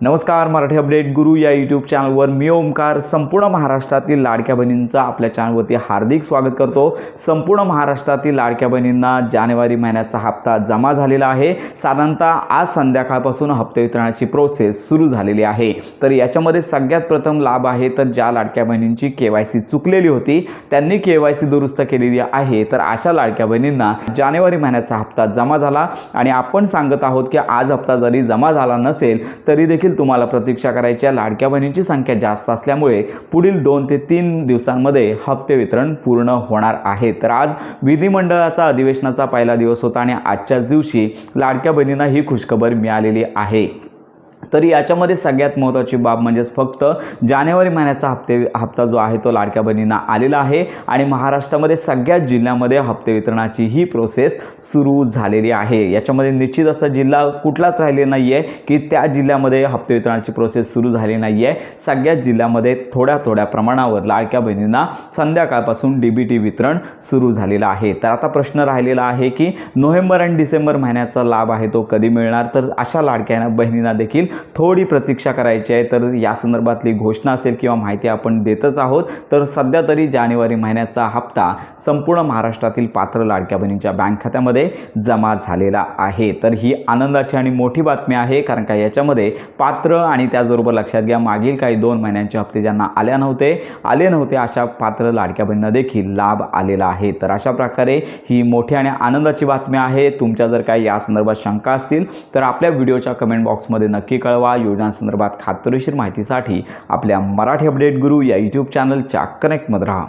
नमस्कार, मराठी अपडेट गुरु या यूट्यूब चॅनलवर मी ओमकार संपूर्ण महाराष्ट्रातील लाडक्या बहिणींचं आपल्या चॅनलवरती हार्दिक स्वागत करतो। संपूर्ण महाराष्ट्रातील लाडक्या बहिणींना जानेवारी महिन्याचा हप्ता जमा झालेला आहे। साधारणतः आज संध्याकाळपासून हप्ते वितरणाची प्रोसेस सुरू झालेली आहे। तर याच्यामध्ये सगळ्यात प्रथम लाभ आहे तर ज्या लाडक्या बहिणींची केवायसी चुकलेली होती त्यांनी केवायसी दुरुस्त केलेली आहे। तर अशा लाडक्या बहिणींना जानेवारी महिन्याचा हप्ता जमा झाला आणि आपण सांगत आहोत की आज हप्ता जरी जमा झाला नसेल तरी देखील तुम्हाला प्रतीक्षा करायची आहे। लाडक्या बहिणींची संख्या जास्त असल्यामुळे पुढील 2 ते 3 दिवसांमध्ये हप्ते वितरण पूर्ण होणार आहे। तर आज विधिमंडळाचा अधिवेशनाचा पहिला दिवस होता आणि आजच्याच दिवशी लाडक्या बहिणींना ही खुशखबर मिळालेली आहे। तर याच्यामध्ये सगळ्यात महत्त्वाची बाब म्हणजे फक्त जानेवारी महिन्याचा हप्ता जो आहे तो लाडक्या बहिणींना आलेला आहे आणि महाराष्ट्रामध्ये सगळ्याच जिल्ह्यामध्ये हप्ते वितरणाची ही प्रोसेस सुरू झालेली आहे। याच्यामध्ये निश्चित असा जिल्हा कुठलाच राहिलेला नाही आहे की त्या जिल्ह्यामध्ये हप्ते वितरणाची प्रोसेस सुरू झाली नाही आहे। सगळ्याच जिल्ह्यामध्ये थोड्या प्रमाणावर लाडक्या बहिणींना संध्याकाळपासून डीबीटी वितरण सुरू झालेलं आहे। तर आता प्रश्न राहिलेला आहे की नोव्हेंबर आणि डिसेंबर महिन्याचा लाभ आहे तो कधी मिळणार। तर अशा लाडक्या बहिणींना देखील थोडी प्रतीक्षा करायची आहे। तर या संदर्भातली घोषणा असेल किंवा माहिती आपण देतच आहोत। तर सध्या तरी जानेवारी महिन्याचा हप्ता संपूर्ण महाराष्ट्रातील पात्र लाडक्या बहिणींच्या बँक खात्यामध्ये जमा झालेला आहे। तर ही आनंदाची आणि मोठी बातमी आहे, कारण का याच्यामध्ये पात्र आणि त्याचबरोबर लक्षात घ्या मागील काही 2 महिन्यांचे हप्ते ज्यांना आले नव्हते अशा पात्र लाडक्या बहिणींना देखील लाभ आलेला आहे। तर अशा प्रकारे ही मोठी आणि आनंदाची बातमी आहे। तुमच्या जर काही या संदर्भात शंका असतील तर आपल्या व्हिडिओच्या कमेंट बॉक्समध्ये नक्की कळवा। योजनांसंदर्भात खात्रीशीर माहितीसाठी आपल्या मराठी अपडेट गुरु या यूट्यूब चॅनलच्या कनेक्टमध्ये राहा।